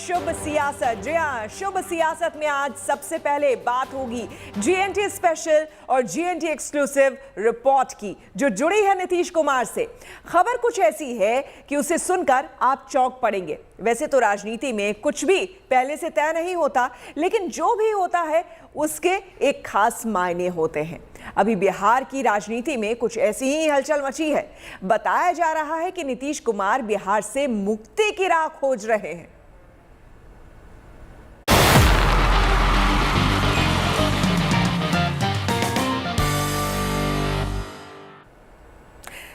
शुभ सियासत। जी हाँ, शुभ सियासत में आज सबसे पहले बात होगी जीएनटी स्पेशल और जीएनटी एक्सक्लूसिव रिपोर्ट की, जो जुड़ी है नीतीश कुमार से। खबर कुछ ऐसी है कि उसे सुनकर आप चौंक पड़ेंगे। वैसे तो राजनीति में कुछ भी पहले से तय नहीं होता, लेकिन जो भी होता है उसके एक खास मायने होते हैं। अभी बिहार की राजनीति में कुछ ऐसी ही हलचल मची है। बताया जा रहा है कि नीतीश कुमार बिहार से मुक्ति की राह खोज रहे हैं।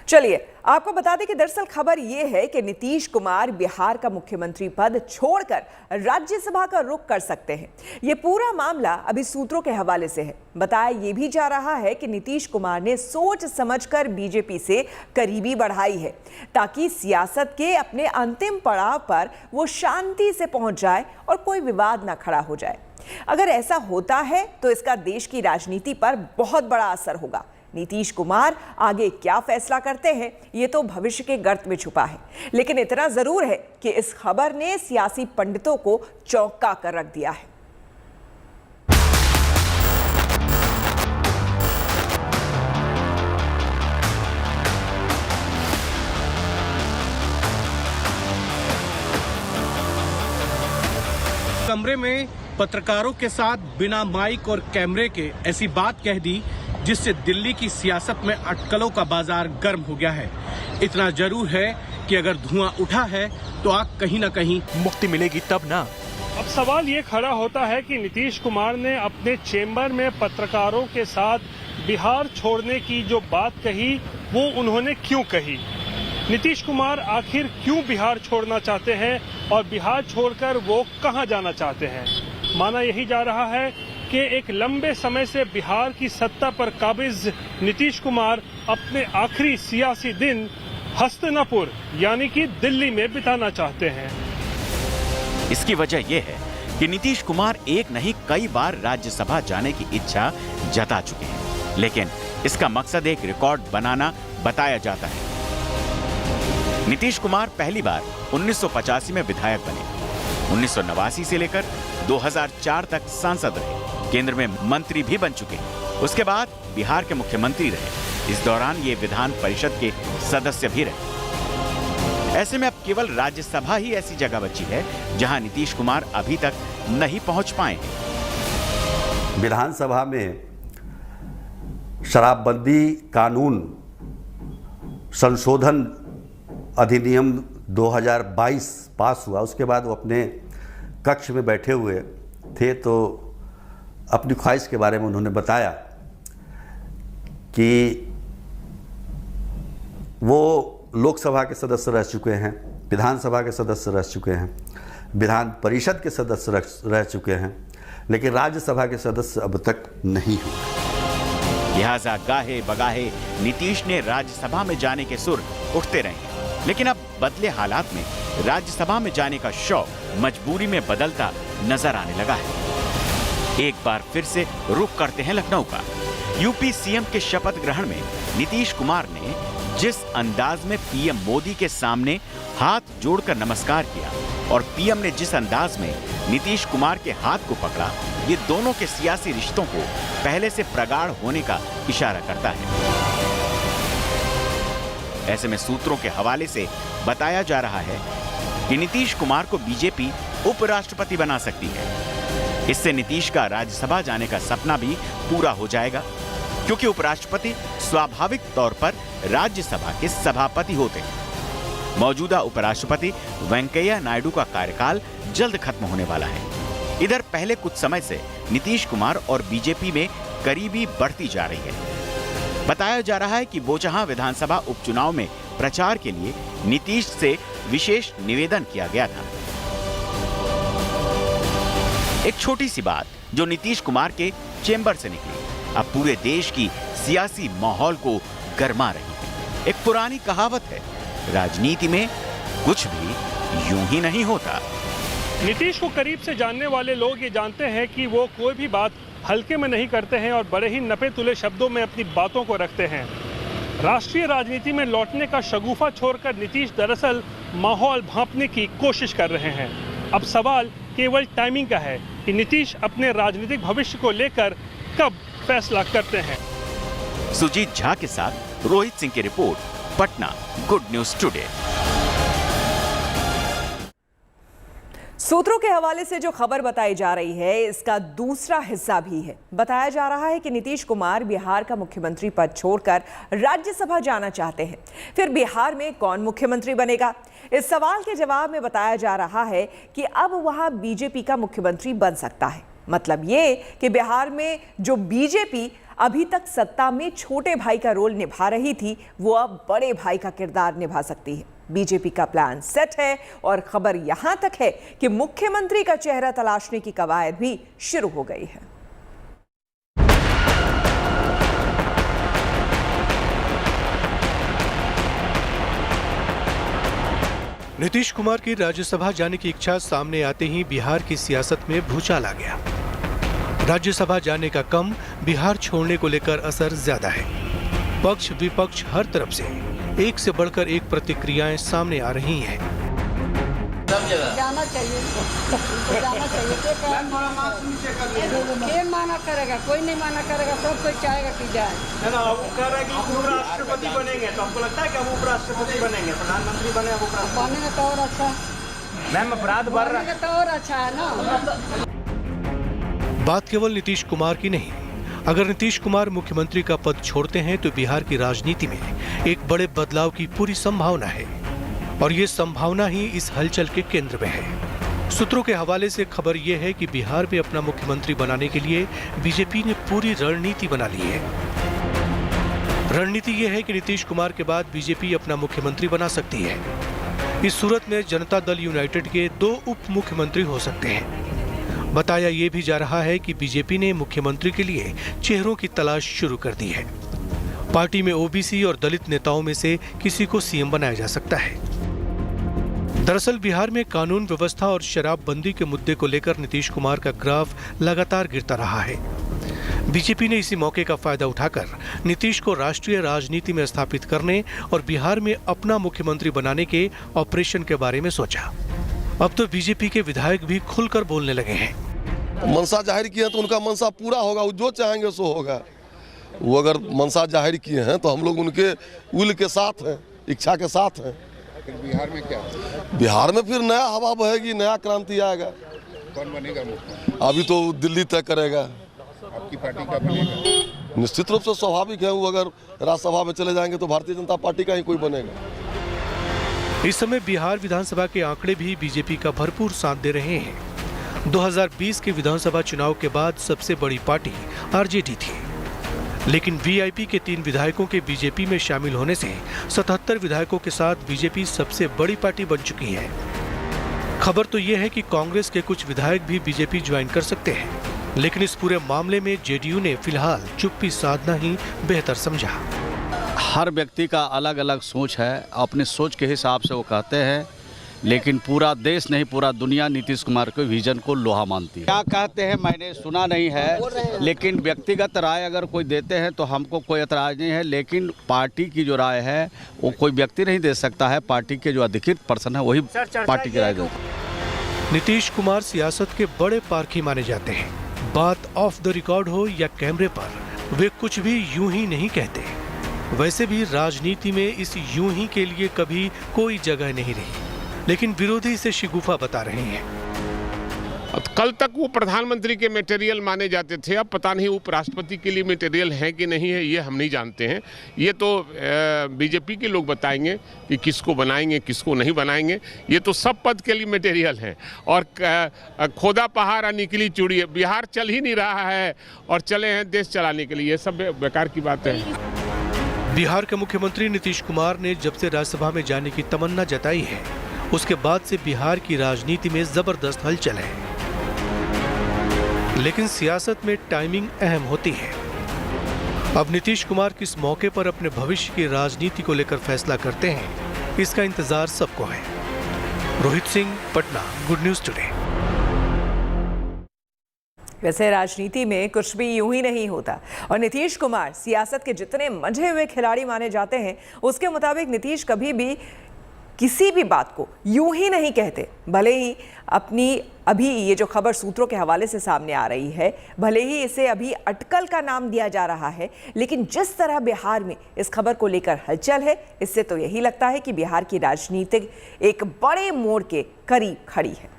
चलिए आपको बता दें कि दरअसल खबर यह है कि नीतीश कुमार बिहार का मुख्यमंत्री पद छोड़कर राज्यसभा का रुख कर सकते हैं। यह पूरा मामला अभी सूत्रों के हवाले से है। बताया यह भी जा रहा है कि नीतीश कुमार ने सोच समझकर बीजेपी से करीबी बढ़ाई है, ताकि सियासत के अपने अंतिम पड़ाव पर वो शांति से पहुंच जाए और कोई विवाद न खड़ा हो जाए। अगर ऐसा होता है तो इसका देश की राजनीति पर बहुत बड़ा असर होगा। नीतीश कुमार आगे क्या फैसला करते हैं, ये तो भविष्य के गर्त में छुपा है, लेकिन इतना जरूर है कि इस खबर ने सियासी पंडितों को चौंका कर रख दिया है। कमरे में पत्रकारों के साथ बिना माइक और कैमरे के ऐसी बात कह दी जिससे दिल्ली की सियासत में अटकलों का बाजार गर्म हो गया है। इतना जरूर है कि अगर धुआं उठा है तो आग कहीं न कहीं मुक्ति मिलेगी तब ना। अब सवाल ये खड़ा होता है कि नीतीश कुमार ने अपने चेंबर में पत्रकारों के साथ बिहार छोड़ने की जो बात कही वो उन्होंने क्यों कही। नीतीश कुमार आखिर क्यों बिहार छोड़ना चाहते हैं और बिहार छोड़कर वो कहां जाना चाहते हैं। माना यही जा रहा है कि एक लंबे समय से बिहार की सत्ता पर काबिज नीतीश कुमार अपने आखिरी सियासी दिन हस्तिनापुर यानी कि दिल्ली में बिताना चाहते हैं। इसकी वजह यह है कि नीतीश कुमार एक नहीं कई बार राज्यसभा जाने की इच्छा जता चुके हैं, लेकिन इसका मकसद एक रिकॉर्ड बनाना बताया जाता है। नीतीश कुमार पहली बार 1985 में विधायक बने, 1989 से लेकर 2004 तक सांसद रहे, केंद्र में मंत्री भी बन चुके हैं। उसके बाद बिहार के मुख्यमंत्री रहे। इस दौरान ये विधान परिषद के सदस्य भी रहे। ऐसे में अब केवल राज्यसभा ही ऐसी जगह बची है जहां नीतीश कुमार अभी तक नहीं पहुंच पाए हैं। विधानसभा में शराबबंदी कानून संशोधन अधिनियम 2022 पास हुआ। उसके बाद वो अपने कक्ष में बैठे हुए थे तो अपनी ख्वाहिश के बारे में उन्होंने बताया कि वो लोकसभा के सदस्य रह चुके हैं, विधानसभा के सदस्य रह चुके हैं, विधान परिषद के सदस्य रह चुके हैं, लेकिन राज्यसभा के सदस्य अब तक नहीं हुए। लिहाजा गाहे बगाहे नीतीश ने राज्यसभा में जाने के सुर उठते रहे, लेकिन अब बदले हालात में राज्यसभा में जाने का शौक मजबूरी में बदलता नजर आने लगा है। एक बार फिर से रुख करते हैं लखनऊ का। यूपी सीएम के शपथ ग्रहण में नीतीश कुमार ने जिस अंदाज में पीएम मोदी के सामने हाथ जोड़कर नमस्कार किया और पीएम ने जिस अंदाज में नीतीश कुमार के हाथ को पकड़ा, ये दोनों के सियासी रिश्तों को पहले से प्रगाढ़ होने का इशारा करता है। ऐसे में सूत्रों के हवाले से बताया जा रहा है कि नीतीश कुमार को बीजेपी उपराष्ट्रपति बना सकती है। इससे नीतीश का राज्यसभा जाने का सपना भी पूरा हो जाएगा, क्योंकि उपराष्ट्रपति स्वाभाविक तौर पर राज्यसभा के सभापति होते हैं। मौजूदा उपराष्ट्रपति वेंकैया नायडू का कार्यकाल जल्द खत्म होने वाला है। इधर पहले कुछ समय से नीतीश कुमार और बीजेपी में करीबी बढ़ती जा रही है। बताया जा रहा है कि बोचहां विधानसभा उपचुनाव में प्रचार के लिए नीतीश से विशेष निवेदन किया गया था। एक छोटी सी बात जो नीतीश कुमार के चेंबर से निकली अब पूरे देश की सियासी माहौल को गरमा रही है। एक पुरानी कहावत है, राजनीति में कुछ भी यूं ही नहीं होता। नीतीश को करीब से जानने वाले लोग ये जानते हैं कि वो कोई भी बात हल्के में नहीं करते हैं और बड़े ही नपे तुले शब्दों में अपनी बातों को रखते हैं। राष्ट्रीय राजनीति में लौटने का शगुफा छोड़कर नीतीश दरअसल माहौल भांपने की कोशिश कर रहे हैं। अब सवाल केवल टाइमिंग का है कि नीतीश अपने राजनीतिक भविष्य को लेकर कब फैसला करते हैं। सुजीत झा के साथ रोहित सिंह की report, Patna, good news today. सूत्रों के हवाले से जो खबर बताई जा रही है, इसका दूसरा हिस्सा भी है। बताया जा रहा है कि नीतीश कुमार बिहार का मुख्यमंत्री पद छोड़कर राज्यसभा जाना चाहते हैं। फिर बिहार में कौन मुख्यमंत्री बनेगा? इस सवाल के जवाब में बताया जा रहा है कि अब वहां बीजेपी का मुख्यमंत्री बन सकता है। मतलब ये कि बिहार में जो बीजेपी अभी तक सत्ता में छोटे भाई का रोल निभा रही थी, वो अब बड़े भाई का किरदार निभा सकती है। बीजेपी का प्लान सेट है और खबर यहां तक है कि मुख्यमंत्री का चेहरा तलाशने की कवायद भी शुरू हो गई है। नीतीश कुमार की राज्यसभा जाने की इच्छा सामने आते ही बिहार की सियासत में भूचाल आ गया। राज्यसभा जाने का कम, बिहार छोड़ने को लेकर असर ज्यादा है। पक्ष विपक्ष हर तरफ से एक से बढ़कर एक प्रतिक्रियाएं सामने आ रही हैं। जाना चाहिए, जाना चाहिए। कौन माना करेगा? कोई नहीं माना करेगा, सब कोई चाहेगा कि जाए। वो कह रहा है कि उपराष्ट्रपति बनेंगे, तो आपको लगता है कि अब उपराष्ट्रपति बनेंगे, प्रधानमंत्री बनेंगे तो और अच्छा। मैम अपराध बढ़ रहा है तो और अच्छा है ना। बात केवल नीतीश कुमार की नहीं। अगर नीतीश कुमार मुख्यमंत्री का पद छोड़ते हैं तो बिहार की राजनीति में एक बड़े बदलाव की पूरी संभावना है और ये संभावना ही इस हलचल के केंद्र में है। सूत्रों के हवाले से खबर यह है कि बिहार में अपना मुख्यमंत्री बनाने के लिए बीजेपी ने पूरी रणनीति बना ली है। रणनीति यह है कि नीतीश कुमार के बाद बीजेपी अपना मुख्यमंत्री बना सकती है। इस सूरत में जनता दल यूनाइटेड के 2 उप मुख्यमंत्री हो सकते हैं। बताया ये भी जा रहा है कि बीजेपी ने मुख्यमंत्री के लिए चेहरों की तलाश शुरू कर दी है। पार्टी में ओबीसी और दलित नेताओं में से किसी को सीएम बनाया जा सकता है। दरअसल बिहार में कानून व्यवस्था और शराबबंदी के मुद्दे को लेकर नीतीश कुमार का ग्राफ लगातार गिरता रहा है। बीजेपी ने इसी मौके का फायदा उठाकर नीतीश को राष्ट्रीय राजनीति में स्थापित करने और बिहार में अपना मुख्यमंत्री बनाने के ऑपरेशन के बारे में सोचा। अब तो बीजेपी के विधायक भी खुलकर बोलने लगे हैं। मनसा जाहिर किए हैं तो उनका मनसा पूरा होगा, वो जो चाहेंगे सो होगा। वो अगर मनसा जाहिर किए हैं तो हम लोग उनके उल के साथ हैं, इच्छा के साथ हैं। बिहार में क्या? बिहार में फिर नया हवा बहेगी, नया क्रांति आएगा। कौन बनेगा मुख्यमंत्री? अभी तो दिल्ली तय करेगा। आपकी पार्टी का बनेगा? निश्चित रूप से स्वाभाविक है, वो अगर राज्यसभा में चले जाएंगे तो भारतीय जनता पार्टी का ही कोई बनेगा। इस समय बिहार विधानसभा के आंकड़े भी बीजेपी का भरपूर साथ दे रहे हैं। 2020 के विधानसभा चुनाव के बाद सबसे बड़ी पार्टी आरजेडी थी, लेकिन वीआईपी के 3 विधायकों के बीजेपी में शामिल होने से 77 विधायकों के साथ बीजेपी सबसे बड़ी पार्टी बन चुकी है। खबर तो यह है कि कांग्रेस के कुछ विधायक भी बीजेपी ज्वाइन कर सकते हैं, लेकिन इस पूरे मामले में जेडीयू ने फिलहाल चुप्पी साधना ही बेहतर समझा। हर व्यक्ति का अलग अलग सोच है, अपने सोच के हिसाब से वो कहते हैं, लेकिन पूरा देश नहीं, पूरा दुनिया नीतीश कुमार के विजन को लोहा मानती है। क्या कहते हैं मैंने सुना नहीं है, लेकिन व्यक्तिगत राय अगर कोई देते हैं तो हमको कोई एतराज नहीं है, लेकिन पार्टी की जो राय है वो कोई व्यक्ति नहीं दे सकता है। पार्टी के जो अधिकृत पर्सन है वही पार्टी की राय देते हैं। नीतीश कुमार सियासत के बड़े पारखी माने जाते हैं। बात ऑफ द रिकॉर्ड हो या कैमरे पर, वे कुछ भी यूं ही नहीं कहते। वैसे भी राजनीति में इस यूं ही के लिए कभी कोई जगह नहीं रही, लेकिन विरोधी इसे शिगुफा बता रहे हैं। कल तक वो प्रधानमंत्री के मटेरियल माने जाते थे, अब पता नहीं उपराष्ट्रपति के लिए मटेरियल है कि नहीं है, ये हम नहीं जानते हैं। ये तो बीजेपी के लोग बताएंगे कि किसको बनाएंगे किसको नहीं बनाएंगे। ये तो सब पद के लिए मटेरियल हैं और खोदा पहाड़ और निकली चूड़ी, बिहार चल ही नहीं रहा है और चले हैं देश चलाने के लिए, ये सब बेकार की बात है। बिहार के मुख्यमंत्री नीतीश कुमार ने जब से राज्यसभा में जाने की तमन्ना जताई है, उसके बाद से बिहार की राजनीति में जबरदस्त हलचल है। लेकिन सियासत में टाइमिंग अहम होती है। अब नीतीश कुमार किस मौके पर अपने भविष्य की राजनीति को लेकर फैसला करते हैं, इसका इंतजार सबको है। Rohit Singh, Patna, good news today. वैसे राजनीति में कुछ भी यूं ही नहीं होता और नीतीश कुमार सियासत के जितने मंझे हुए खिलाड़ी माने जाते हैं, उसके मुताबिक नीतीश कभी भी किसी भी बात को यूं ही नहीं कहते। भले ही अभी ये जो खबर सूत्रों के हवाले से सामने आ रही है, भले ही इसे अभी अटकल का नाम दिया जा रहा है, लेकिन जिस तरह बिहार में इस खबर को लेकर हलचल है, इससे तो यही लगता है कि बिहार की राजनीति एक बड़े मोड़ के करीब खड़ी है।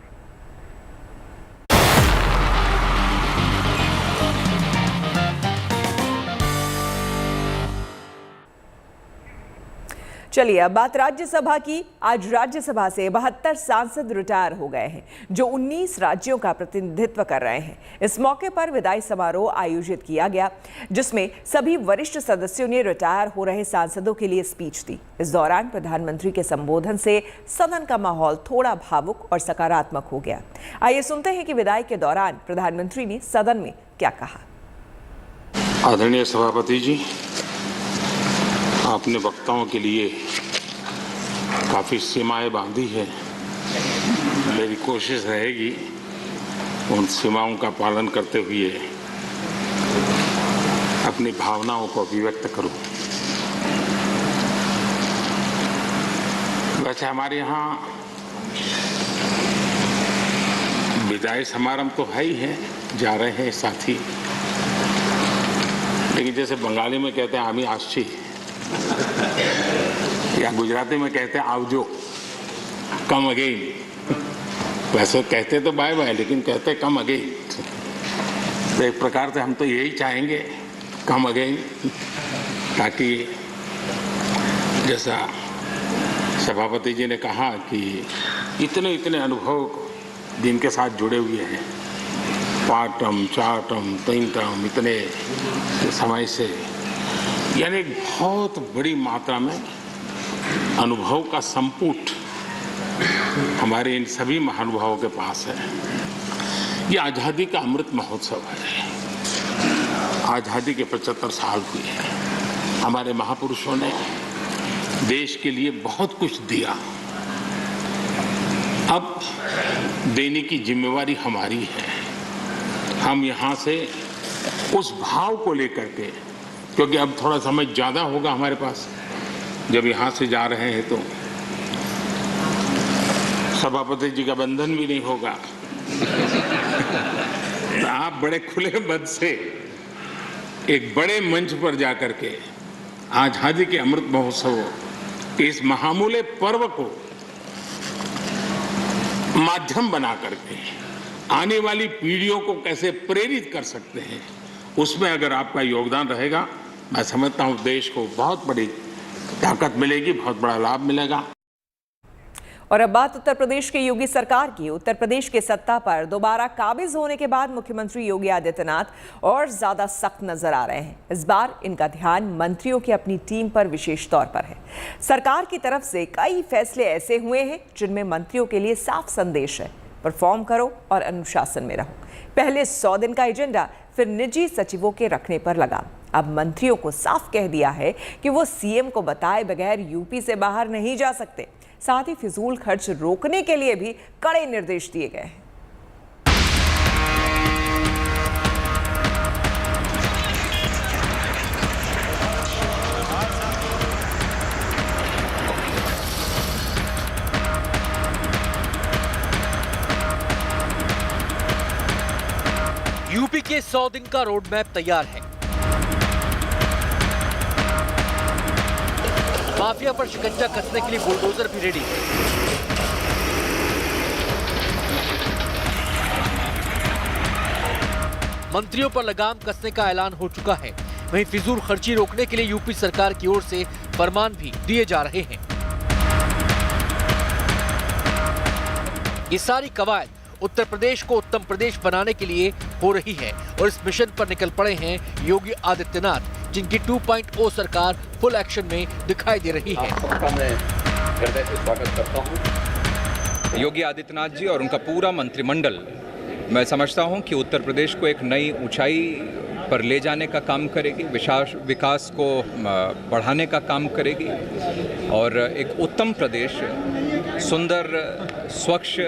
चलिए अब बात राज्यसभा की। आज राज्यसभा से 72 सांसद रिटायर हो गए हैं, जो 19 राज्यों का प्रतिनिधित्व कर रहे हैं। इस मौके पर विदाई समारोह आयोजित किया गया, जिसमें सभी वरिष्ठ सदस्यों ने रिटायर हो रहे सांसदों के लिए स्पीच दी। इस दौरान प्रधानमंत्री के संबोधन से सदन का माहौल थोड़ा भावुक और सकारात्मक हो गया। आइए सुनते हैं कि विदाई के दौरान प्रधानमंत्री ने सदन में क्या कहा। आदरणीय सभापति जी, आपने वक्ताओं के लिए काफ़ी सीमाएं बांधी है। मेरी कोशिश रहेगी उन सीमाओं का पालन करते हुए अपनी भावनाओं को अभिव्यक्त करूं। वैसे हमारे यहाँ विदाई समारोह तो है ही है, जा रहे हैं साथी, लेकिन जैसे बंगाली में कहते हैं आमी आशी, या गुजराती में कहते हैं आवजो, कम अगेन। वैसे कहते तो बाय बाय, लेकिन कहते कम अगेन। तो एक प्रकार से हम तो यही चाहेंगे, कम अगेन, ताकि जैसा सभापति जी ने कहा कि इतने इतने अनुभव जिनके साथ जुड़े हुए हैं, 5 टर्म 4 टर्म 3 टर्म, इतने समय से, यानी एक बहुत बड़ी मात्रा में अनुभव का संपुट हमारे इन सभी महानुभावों के पास है। ये आज़ादी का अमृत महोत्सव है। आज़ादी के 75 साल हुए हैं। हमारे महापुरुषों ने देश के लिए बहुत कुछ दिया। अब देने की जिम्मेवारी हमारी है। हम यहाँ से उस भाव को लेकर के, क्योंकि अब थोड़ा समय ज़्यादा होगा हमारे पास, जब यहाँ से जा रहे हैं तो सभापति जी का बंधन भी नहीं होगा। तो आप बड़े खुले मन से एक बड़े मंच पर जाकर के आज़ादी के अमृत महोत्सव के इस महामूल्य पर्व को माध्यम बना करके आने वाली पीढ़ियों को कैसे प्रेरित कर सकते हैं, उसमें अगर आपका योगदान रहेगा, मैं समझता हूं देश को बहुत बड़ी ताकत मिलेगी, बहुत बड़ा लाभ मिलेगा। और अब बात उत्तर प्रदेश की योगी सरकार की। उत्तर प्रदेश के सत्ता पर दोबारा काबिज होने के बाद मुख्यमंत्री योगी आदित्यनाथ और ज्यादा सख्त नजर आ रहे हैं। इस बार इनका ध्यान मंत्रियों की अपनी टीम पर विशेष तौर पर है। सरकार की तरफ से कई फैसले ऐसे हुए हैं जिनमें मंत्रियों के लिए साफ संदेश है, परफॉर्म करो और अनुशासन में रहो। पहले 100 दिन का एजेंडा, फिर निजी सचिवों के रखने पर लगाम। अब मंत्रियों को साफ कह दिया है कि वो सीएम को बताए बगैर यूपी से बाहर नहीं जा सकते। साथ ही फिजूल खर्च रोकने के लिए भी कड़े निर्देश दिए गए हैं। यूपी के 100 दिन का रोड मैप तैयार है। माफिया पर शिकंजा कसने के लिए बुलडोजर भी रेडी है। मंत्रियों पर लगाम कसने का ऐलान हो चुका है। वहीं फिजूल खर्ची रोकने के लिए यूपी सरकार की ओर से फरमान भी दिए जा रहे हैं। ये सारी कवायद उत्तर प्रदेश को उत्तम प्रदेश बनाने के लिए हो रही है और इस मिशन पर निकल पड़े हैं योगी आदित्यनाथ, जिनकी 2.0 सरकार फुल एक्शन में दिखाई दे रही है। मैं हृदय से स्वागत करता हूं योगी आदित्यनाथ जी और उनका पूरा मंत्रिमंडल। मैं समझता हूं कि उत्तर प्रदेश को एक नई ऊंचाई पर ले जाने का काम करेगी, विकास को बढ़ाने का काम करेगी और एक उत्तम प्रदेश, सुंदर, स्वच्छ,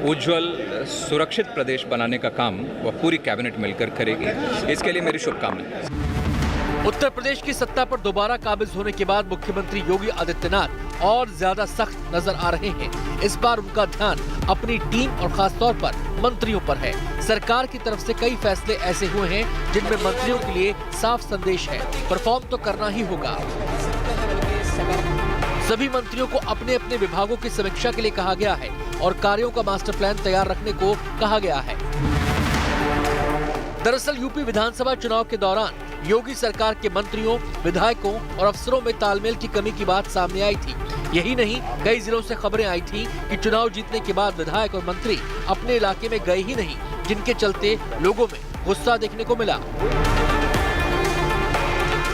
उज्जवल, सुरक्षित प्रदेश बनाने का काम वह पूरी कैबिनेट मिलकर करेगी। इसके लिए मेरी शुभकामनाएं। उत्तर प्रदेश की सत्ता पर दोबारा काबिज होने के बाद मुख्यमंत्री योगी आदित्यनाथ और ज्यादा सख्त नजर आ रहे हैं। इस बार उनका ध्यान अपनी टीम और खास तौर पर मंत्रियों पर है। सरकार की तरफ से कई फैसले ऐसे हुए हैं जिनमें मंत्रियों के लिए साफ संदेश है, परफॉर्म तो करना ही होगा। सभी मंत्रियों को अपने अपने विभागों की समीक्षा के लिए कहा गया है और कार्यों का मास्टर प्लान तैयार रखने को कहा गया है। दरअसल यूपी विधानसभा चुनाव के दौरान योगी सरकार के मंत्रियों, विधायकों और अफसरों में तालमेल की कमी की बात सामने आई थी। यही नहीं, कई जिलों से खबरें आई थी कि चुनाव जीतने के बाद विधायक और मंत्री अपने इलाके में गए ही नहीं, जिनके चलते लोगों में गुस्सा देखने को मिला।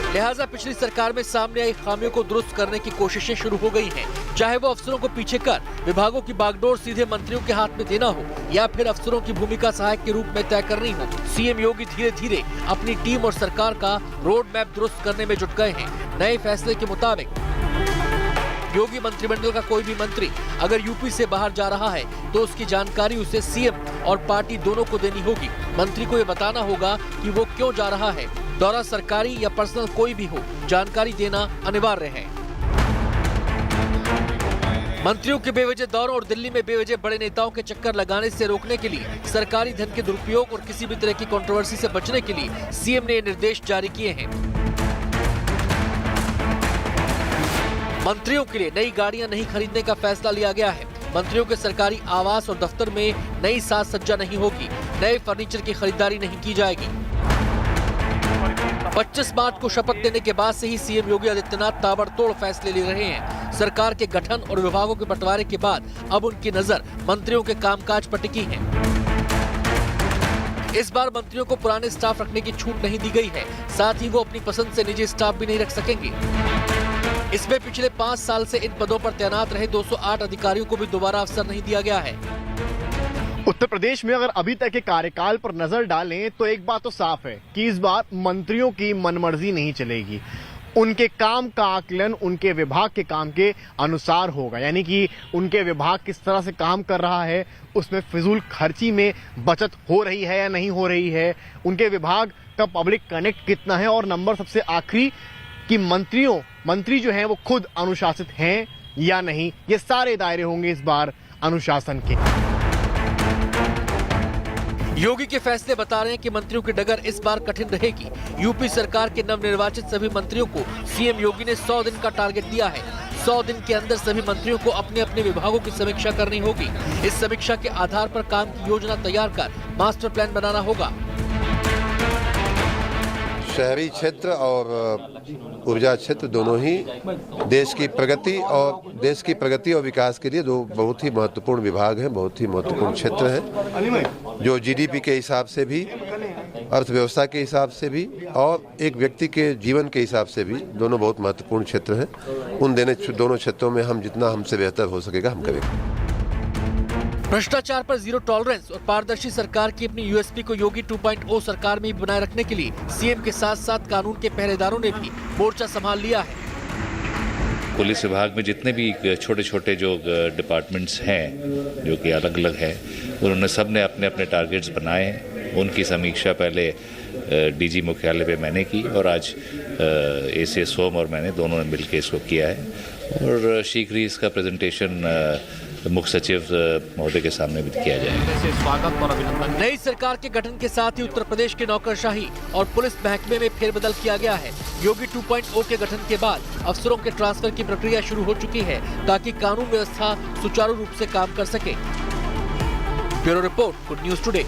लिहाजा पिछली सरकार में सामने आई खामियों को दुरुस्त करने की कोशिशें शुरू हो गई हैं। चाहे वो अफसरों को पीछे कर विभागों की बागडोर सीधे मंत्रियों के हाथ में देना हो या फिर अफसरों की भूमिका सहायक के रूप में तय करनी हो, सीएम योगी धीरे धीरे अपनी टीम और सरकार का रोड मैप दुरुस्त करने में जुट गए हैं। नए फैसले के मुताबिक योगी मंत्रिमंडल का कोई भी मंत्री अगर यूपी से बाहर जा रहा है तो उसकी जानकारी उसे सीएम और पार्टी दोनों को देनी होगी। मंत्री को ये बताना होगा कि वो क्यों जा रहा है, दौरा सरकारी या पर्सनल कोई भी हो, जानकारी देना अनिवार्य है। मंत्रियों के बेवजह दौरों और दिल्ली में बेवजह बड़े नेताओं के चक्कर लगाने से रोकने के लिए, सरकारी धन के दुरुपयोग और किसी भी तरह की कंट्रोवर्सी से बचने के लिए सीएम ने ये निर्देश जारी किए हैं। मंत्रियों के लिए नई गाड़ियां नहीं खरीदने का फैसला लिया गया है। मंत्रियों के सरकारी आवास और दफ्तर में नई साज सज्जा नहीं होगी, नए फर्नीचर की खरीदारी नहीं की जाएगी। 25 मार्च को शपथ लेने के बाद से ही सीएम योगी आदित्यनाथ ताबड़तोड़ फैसले ले रहे हैं। सरकार के गठन और विभागों के बंटवारे के बाद अब उनकी नजर मंत्रियों के कामकाज पर टिकी है। इस बार मंत्रियों को पुराने स्टाफ रखने की छूट नहीं दी गई है, साथ ही वो अपनी पसंद से निजी स्टाफ भी नहीं रख सकेंगे। इसमें पिछले 5 साल से इन पदों पर तैनात रहे 208 अधिकारियों को भी दोबारा अवसर नहीं दिया गया है। उत्तर प्रदेश में अगर अभी तक के कार्यकाल पर नजर डालें तो एक बात तो साफ है कि इस बार मंत्रियों की मनमर्जी नहीं चलेगी। उनके काम का आकलन उनके विभाग के काम के अनुसार होगा, यानी कि उनके विभाग किस तरह से काम कर रहा है, उसमें फिजूल खर्ची में बचत हो रही है या नहीं हो रही है, उनके विभाग का पब्लिक कनेक्ट कितना है, और नंबर सबसे आखिरी कि मंत्री जो हैं वो खुद अनुशासित हैं या नहीं। ये सारे दायरे होंगे इस बार अनुशासन के। योगी के फैसले बता रहे हैं कि मंत्रियों की डगर इस बार कठिन रहेगी। यूपी सरकार के नवनिर्वाचित सभी मंत्रियों को सीएम योगी ने 100 दिन का टारगेट दिया है। 100 दिन के अंदर सभी मंत्रियों को अपने अपने विभागों की समीक्षा करनी होगी। इस समीक्षा के आधार पर काम की योजना तैयार कर मास्टर प्लान बनाना होगा। शहरी क्षेत्र और ऊर्जा क्षेत्र दोनों ही देश की प्रगति और विकास के लिए दो बहुत ही महत्वपूर्ण विभाग हैं, बहुत ही महत्वपूर्ण क्षेत्र हैं, जो जीडीपी के हिसाब से भी, अर्थव्यवस्था के हिसाब से भी और एक व्यक्ति के जीवन के हिसाब से भी दोनों बहुत महत्वपूर्ण क्षेत्र हैं। उन दोनों क्षेत्रों में हम जितना हमसे बेहतर हो सकेगा हम करेंगे। भ्रष्टाचार पर जीरो टॉलरेंस और पारदर्शी सरकार की अपनी यूएसपी को योगी 2.0 सरकार में बनाए रखने के लिए सीएम के साथ साथ कानून के पहरेदारों ने भी मोर्चा संभाल लिया है। पुलिस विभाग में जितने भी छोटे छोटे जो डिपार्टमेंट्स हैं जो कि अलग अलग है, उन्होंने सब ने अपने अपने टारगेट्स बनाए हैं। उनकी समीक्षा पहले डीजी मुख्यालय पे मैंने की और आज एसीएस होम और मैंने दोनों ने मिलकर इसको किया है और शीघ्र ही इसका प्रेजेंटेशन मुख्य सचिव महोदय के सामने भी किया जाएगा। स्वागत और अभिनंदन। नई सरकार के गठन के साथ ही उत्तर प्रदेश के नौकरशाही और पुलिस महकमे में फेरबदल किया गया है। योगी 2.0 के गठन के बाद अफसरों के ट्रांसफर की प्रक्रिया शुरू हो चुकी है ताकि कानून व्यवस्था सुचारू रूप से काम कर सके। Bureau report, good news today.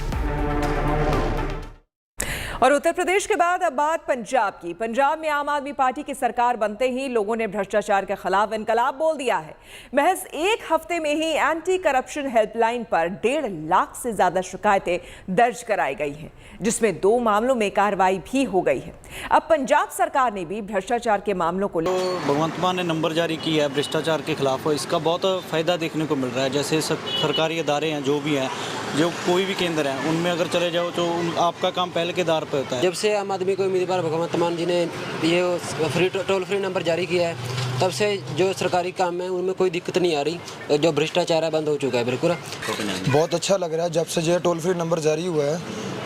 और उत्तर प्रदेश के बाद अब बात पंजाब की। पंजाब में आम आदमी पार्टी की सरकार बनते ही लोगों ने भ्रष्टाचार के खिलाफ इनकलाब बोल दिया है। महज 1 हफ्ते में ही एंटी करप्शन हेल्पलाइन पर 1.5 लाख से ज्यादा शिकायतें दर्ज कराई गई हैं, जिसमें 2 मामलों में कार्रवाई भी हो गई है। अब पंजाब सरकार ने भी भ्रष्टाचार के मामलों को भगवंत मान ने नंबर जारी किया है भ्रष्टाचार के खिलाफ, इसका बहुत फायदा देखने को मिल रहा है। जैसे सरकारी इदारे हैं, जो भी हैं, जो कोई भी केंद्र हैं, उनमें अगर चले जाओ तो आपका काम पहले के आधार पर होता है। जब से आम आदमी को उम्मीदवार भगवंत मान जी ने ये टोल फ्री नंबर जारी किया है, तब से जो सरकारी काम है उनमें कोई दिक्कत नहीं आ रही। जो भ्रष्टाचार है बंद हो चुका है बिल्कुल। बहुत अच्छा लग रहा है जब से जो टोल फ्री नंबर जारी हुआ है,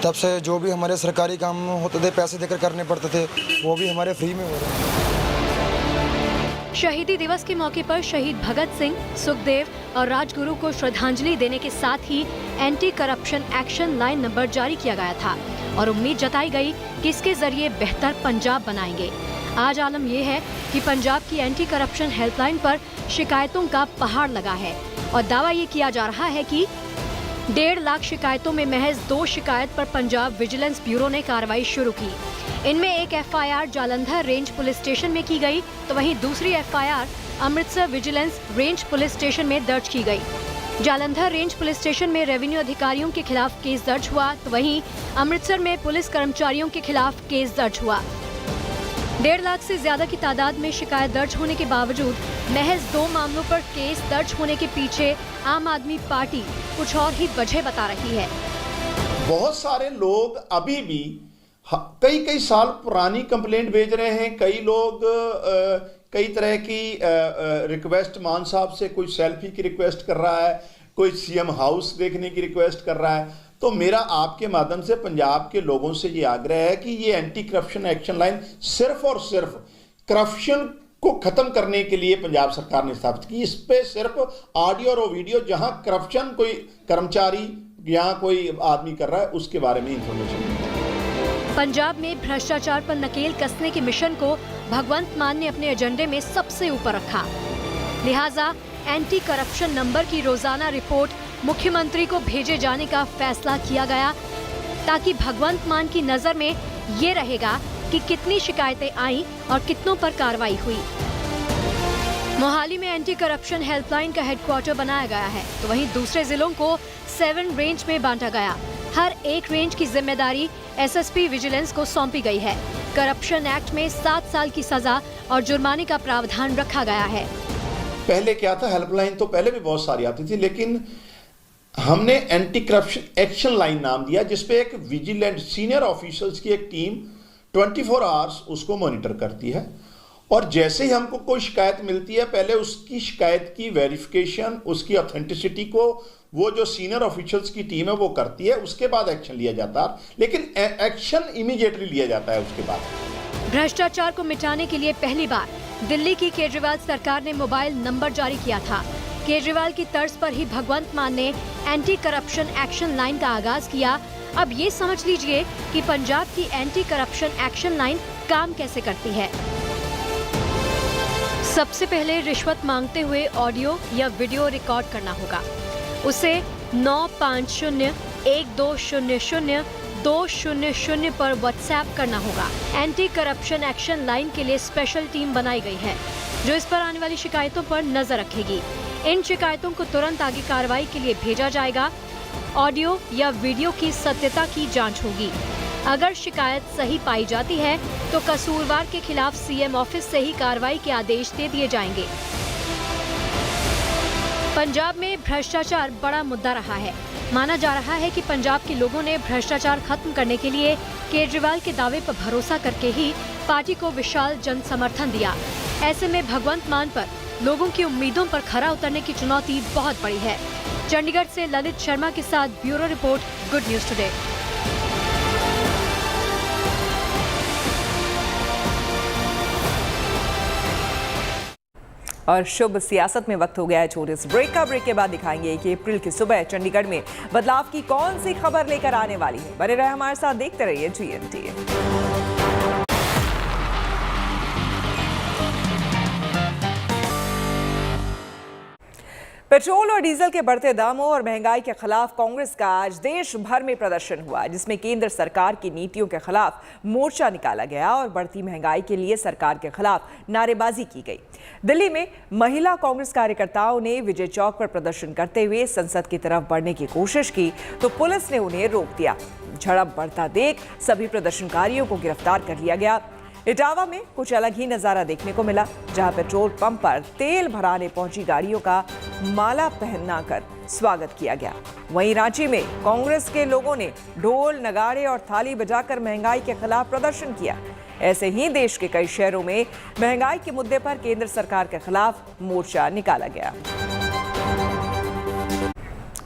तब से जो भी हमारे सरकारी काम होते थे पैसे देकर करने पड़ते थे, वो भी हमारे फ्री में हो रहे हैं। शहीदी दिवस के मौके पर शहीद भगत सिंह, सुखदेव और राजगुरु को श्रद्धांजलि देने के साथ ही anti corruption action line number जारी किया गया था और उम्मीद जताई गई कि इसके जरिए बेहतर पंजाब बनाएंगे। आज आलम यह है कि पंजाब की एंटी करप्शन हेल्पलाइन पर शिकायतों का पहाड़ लगा है और दावा ये किया जा रहा है कि 1.5 लाख शिकायतों में महज 2 शिकायत पर पंजाब विजिलेंस ब्यूरो ने कार्रवाई शुरू की। इनमें एक FIR Jalandhar range police station में की गई, तो वहीं दूसरी FIR Amritsar vigilance range police station में दर्ज की गई। जालंधर रेंज पुलिस स्टेशन में रेवेन्यू अधिकारियों के खिलाफ केस दर्ज हुआ, तो वहीं अमृतसर में पुलिस कर्मचारियों के खिलाफ केस दर्ज हुआ। 1.5 लाख से ज्यादा की तादाद में शिकायत दर्ज होने के बावजूद महज 2 मामलों पर केस दर्ज होने के पीछे आम आदमी पार्टी कुछ और ही वजह बता रही है। बहुत सारे लोग अभी भी कई साल पुरानी कंप्लेंट भेज रहे हैं। कई लोग कई तरह की रिक्वेस्ट, मान साहब से कोई सेल्फी की रिक्वेस्ट कर रहा है, कोई सीएम हाउस देखने की रिक्वेस्ट कर रहा है। तो मेरा आपके माध्यम से पंजाब के लोगों से ये आग्रह है कि ये एंटी करप्शन एक्शन लाइन सिर्फ और सिर्फ करप्शन को खत्म करने के लिए पंजाब सरकार ने स्थापित की। इस पे सिर्फ ऑडियो और वीडियो, जहां करप्शन कोई कर्मचारी या कोई आदमी कर रहा है उसके बारे में इंफॉर्मेशन। पंजाब में भ्रष्टाचार पर नकेल कसने के मिशन को भगवंत मान ने अपने एजेंडे में सबसे ऊपर रखा। लिहाजा एंटी करप्शन नंबर की रोजाना रिपोर्ट मुख्यमंत्री को भेजे जाने का फैसला किया गया, ताकि भगवंत मान की नजर में ये रहेगा कि कितनी शिकायतें आई और कितनों पर कार्रवाई हुई। मोहाली में एंटी करप्शन हेल्पलाइन का हेडक्वार्टर बनाया गया है, तो वहीं दूसरे जिलों को 7 रेंज में बांटा गया। हर एक रेंज की जिम्मेदारी एसएसपी विजिलेंस को सौंपी गई है। करप्शन एक्ट में 7 साल की सजा और जुर्माने का प्रावधान रखा गया है। पहले क्या था, हेल्पलाइन तो पहले भी बहुत सारी आती थी, लेकिन हमने एंटी करप्शन एक्शन लाइन नाम दिया, जिसपे एक विजिलेंट सीनियर ऑफिसर्स की एक टीम 24 आवर्स उसको मॉनिटर करती है। और जैसे ही हमको कोई शिकायत मिलती है, पहले उसकी शिकायत की वेरिफिकेशन, उसकी ऑथेंटिसिटी को वो जो सीनियर ऑफिशियल्स की टीम है वो करती है, उसके बाद एक्शन लिया जाता है। लेकिन एक्शन इमीडिएटली लिया जाता है उसके बाद। भ्रष्टाचार को मिटाने के लिए पहली बार दिल्ली की केजरीवाल सरकार ने मोबाइल नंबर जारी किया था। केजरीवाल की तर्ज पर ही भगवंत मान ने एंटी करप्शन एक्शन लाइन का आगाज किया। अब ये समझ लीजिए कि पंजाब की एंटी करप्शन एक्शन लाइन काम कैसे करती है। सबसे पहले रिश्वत मांगते हुए ऑडियो या वीडियो रिकॉर्ड करना होगा। उसे 95012002000 पर व्हाट्सएप करना होगा। एंटी करप्शन एक्शन लाइन के लिए स्पेशल टीम बनाई गई है, जो इस पर आने वाली शिकायतों पर नजर रखेगी। इन शिकायतों को तुरंत आगे कार्रवाई के लिए भेजा जाएगा। ऑडियो या वीडियो की सत्यता की जांच होगी। अगर शिकायत सही पाई जाती है तो कसूरवार के खिलाफ सीएम ऑफिस से ही कार्रवाई के आदेश दे दिए जाएंगे। पंजाब में भ्रष्टाचार बड़ा मुद्दा रहा है। माना जा रहा है कि पंजाब के लोगों ने भ्रष्टाचार खत्म करने के लिए केजरीवाल के दावे पर भरोसा करके ही पार्टी को विशाल जन समर्थन दिया। ऐसे में भगवंत मान पर लोगों की उम्मीदों पर खरा उतरने की चुनौती बहुत बड़ी है। चंडीगढ़ से ललित शर्मा के साथ bureau report, good news today. और शुभ सियासत में वक्त हो गया है छोटे से ब्रेक का। ब्रेक के बाद दिखाएंगे कि अप्रैल की सुबह चंडीगढ़ में बदलाव की कौन सी खबर लेकर आने वाली है। बने रहे हमारे साथ, देखते रहिए GMT। पेट्रोल और डीजल के बढ़ते दामों और महंगाई के खिलाफ कांग्रेस का आज देश भर में प्रदर्शन हुआ, जिसमें केंद्र सरकार की नीतियों के खिलाफ मोर्चा निकाला गया और बढ़ती महंगाई के लिए सरकार के खिलाफ नारेबाजी की गई। दिल्ली में महिला कांग्रेस कार्यकर्ताओं ने विजय चौक पर प्रदर्शन करते हुए संसद की तरफ बढ़ने की कोशिश की, तो पुलिस ने उन्हें रोक दिया। झड़प बढ़ता देख सभी प्रदर्शनकारियों को गिरफ्तार कर लिया गया। इटावा में कुछ अलग ही नजारा देखने को मिला, जहां पेट्रोल पंप पर तेल भराने पहुंची गाड़ियों का माला पहनाकर स्वागत किया गया। वहीं रांची में कांग्रेस के लोगों ने ढोल, नगाड़े और थाली बजाकर महंगाई के खिलाफ प्रदर्शन किया। ऐसे ही देश के कई शहरों में महंगाई के मुद्दे पर केंद्र सरकार के खिलाफ मोर्चा निकाला गया।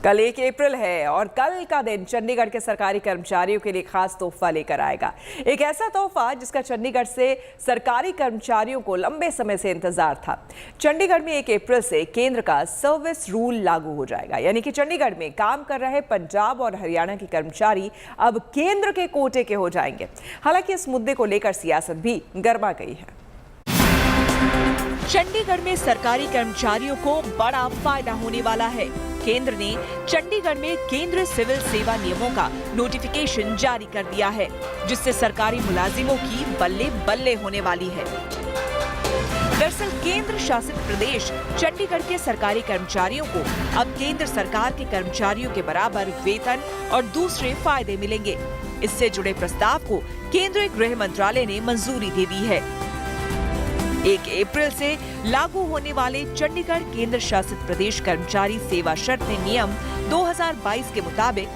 कल 1 अप्रैल है और कल का दिन चंडीगढ़ के सरकारी कर्मचारियों के लिए खास तोहफा लेकर आएगा। एक ऐसा तोहफा जिसका चंडीगढ़ से सरकारी कर्मचारियों को लंबे समय से इंतजार था। चंडीगढ़ में 1 अप्रैल से केंद्र का सर्विस रूल लागू हो जाएगा, यानी कि चंडीगढ़ में काम कर रहे पंजाब और हरियाणा के कर्मचारी अब केंद्र के कोटे के हो जाएंगे। हालांकि इस मुद्दे को लेकर सियासत भी गर्मा गई है। चंडीगढ़ में सरकारी कर्मचारियों को बड़ा फायदा होने वाला है। केंद्र ने चंडीगढ़ में केंद्रीय सिविल सेवा नियमों का नोटिफिकेशन जारी कर दिया है, जिससे सरकारी मुलाजिमों की बल्ले बल्ले होने वाली है। दरअसल केंद्र शासित प्रदेश चंडीगढ़ के सरकारी कर्मचारियों को अब केंद्र सरकार के कर्मचारियों के बराबर वेतन और दूसरे फायदे मिलेंगे। इससे जुड़े प्रस्ताव को केंद्रीय गृह मंत्रालय ने मंजूरी दे दी है। 1 अप्रैल से लागू होने वाले चंडीगढ़ केंद्र शासित प्रदेश कर्मचारी सेवा शर्तें नियम 2022 के मुताबिक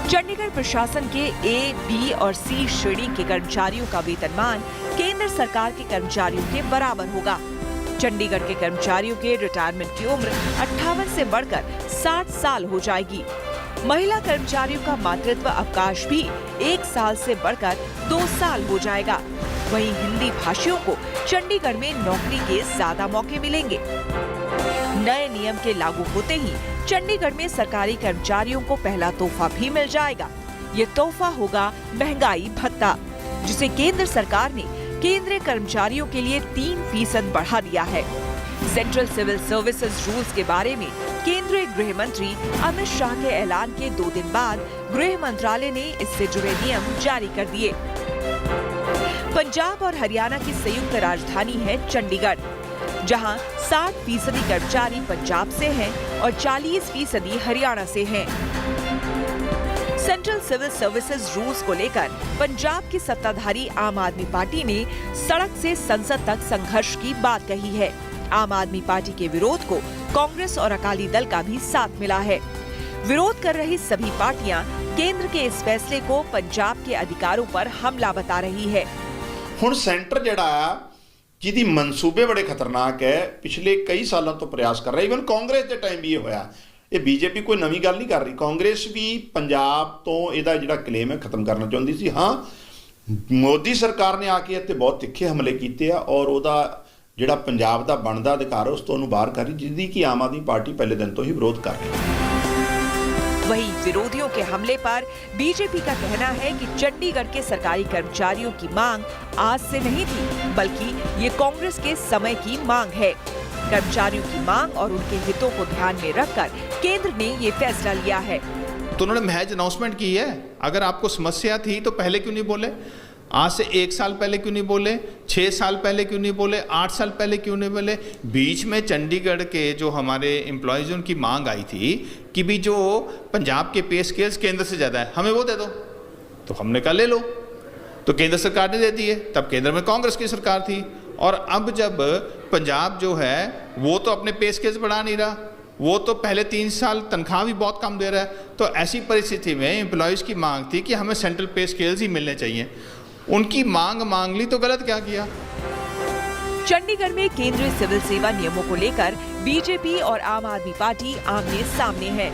चंडीगढ़ प्रशासन के A, B और C श्रेणी के कर्मचारियों का वेतनमान केंद्र सरकार के कर्मचारियों के बराबर होगा। चंडीगढ़ के कर्मचारियों के रिटायरमेंट की उम्र 58 से बढ़कर 60 साल हो जाएगी। महिला कर्मचारियों का मातृत्व अवकाश भी 1 साल से बढ़कर 2 साल हो जाएगा। वहीं हिंदी भाषियों को चंडीगढ़ में नौकरी के ज्यादा मौके मिलेंगे। नए नियम के लागू होते ही चंडीगढ़ में सरकारी कर्मचारियों को पहला तोहफा भी मिल जाएगा। ये तोहफा होगा महंगाई भत्ता, जिसे केंद्र सरकार ने केंद्रीय कर्मचारियों के लिए 3% बढ़ा दिया है। सेंट्रल सिविल सर्विसेज रूल्स के बारे में केंद्रीय गृह मंत्री अमित शाह के ऐलान के 2 दिन बाद गृह मंत्रालय ने इससे जुड़े नियम जारी कर दिए। पंजाब और हरियाणा की संयुक्त राजधानी है चंडीगढ़, जहां 60% कर्मचारी पंजाब से हैं और 40% हरियाणा से हैं। सेंट्रल सिविल सर्विसेज रूल्स को लेकर पंजाब की सत्ताधारी आम आदमी पार्टी ने सड़क से संसद तक संघर्ष की बात कही है। आम आदमी पार्टी के विरोध को कांग्रेस और अकाली दल का भी साथ मिला है। विरोध कर रही सभी पार्टियां केंद्र के इस फैसले को पंजाब के अधिकारों पर हमला बता रही है। ਹੁਣ ਸੈਂਟਰ ਜਿਹੜਾ ਆ ਜਿਹਦੀ ਮਨਸੂਬੇ ਬੜੇ ਖਤਰਨਾਕ ਹੈ, ਪਿਛਲੇ ਕਈ ਸਾਲਾਂ ਤੋਂ ਪ੍ਰਯਾਸ ਕਰ ਰਿਹਾ। ਇਵਨ ਕਾਂਗਰਸ ਦੇ ਟਾਈਮ ਵੀ ਇਹ ਹੋਇਆ। ਇਹ ਬੀਜੇਪੀ ਕੋਈ ਨਵੀਂ ਗੱਲ ਨਹੀਂ ਕਰ ਰਹੀ। ਕਾਂਗਰਸ ਵੀ ਪੰਜਾਬ ਤੋਂ ਇਹਦਾ ਜਿਹੜਾ ਕਲੇਮ ਹੈ ਖਤਮ ਕਰਨਾ ਚਾਹੁੰਦੀ ਸੀ। ਹਾਂ, ਮੋਦੀ ਸਰਕਾਰ ਨੇ ਆ ਕੇ ਇੱਥੇ ਬਹੁਤ ਤਿੱਖੇ ਹਮਲੇ ਕੀਤੇ ਆ ਔਰ ਉਹਦਾ ਜਿਹੜਾ ਪੰਜਾਬ ਦਾ ਬਣਦਾ ਅਧਿਕਾਰ ਉਸ ਤੋਂ ਉਹਨੂੰ ਬਾਹਰ ਕਰ ਰਹੀ, ਜਿਹਦੀ ਕਿ ਆਮ ਆਦਮੀ ਪਾਰਟੀ ਪਹਿਲੇ ਦਿਨ ਤੋਂ ਹੀ ਵਿਰੋਧ ਕਰ ਰਹੀ ਹੈ। वहीं विरोधियों के हमले पर बीजेपी का कहना है कि चंडीगढ़ के सरकारी कर्मचारियों की मांग आज से नहीं थी, बल्कि ये कांग्रेस के समय की मांग है। कर्मचारियों की मांग और उनके हितों को ध्यान में रखकर केंद्र ने ये फैसला लिया है। तो उन्होंने महज अनाउंसमेंट की है। अगर आपको समस्या थी तो पहले क्यों नहीं बोले? आज से 1 साल पहले क्यों नहीं बोले? 6 साल पहले क्यों नहीं बोले? 8 साल पहले क्यों नहीं बोले? बीच में चंडीगढ़ के जो हमारे एम्प्लॉयज़ उनकी मांग आई थी कि भी जो पंजाब के पे स्केल्स केंद्र से ज़्यादा है, हमें वो दे दो। तो हमने कहा ले लो। तो केंद्र सरकार ने दे दिए। तब केंद्र में कांग्रेस की सरकार थी और अब जब पंजाब जो है वो तो अपने पे स्केल्स बढ़ा नहीं रहा, वो तो पहले 3 साल तनख्वाह भी बहुत कम दे रहा है। तो ऐसी परिस्थिति में एम्प्लॉयज़ की मांग थी कि हमें सेंट्रल पे स्केल्स ही मिलने चाहिए। उनकी मांग ली तो गलत क्या किया? चंडीगढ़ में केंद्रीय सिविल सेवा नियमों को लेकर बीजेपी और आम आदमी पार्टी आमने सामने है।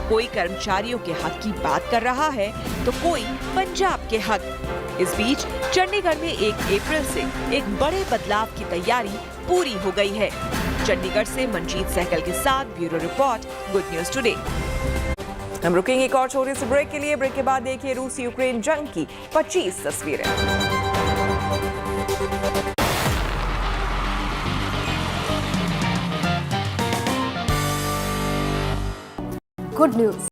कोई कर्मचारियों के हक की बात कर रहा है तो कोई पंजाब के हक। इस बीच चंडीगढ़ में 1 अप्रैल से एक बड़े बदलाव की तैयारी पूरी हो गई है। चंडीगढ़ से मनजीत सहगल के साथ bureau report, good news today. हम रुकेंगे एक और छोटे से ब्रेक के लिए। ब्रेक के बाद देखिए रूस यूक्रेन जंग की 25 तस्वीरें। Good news.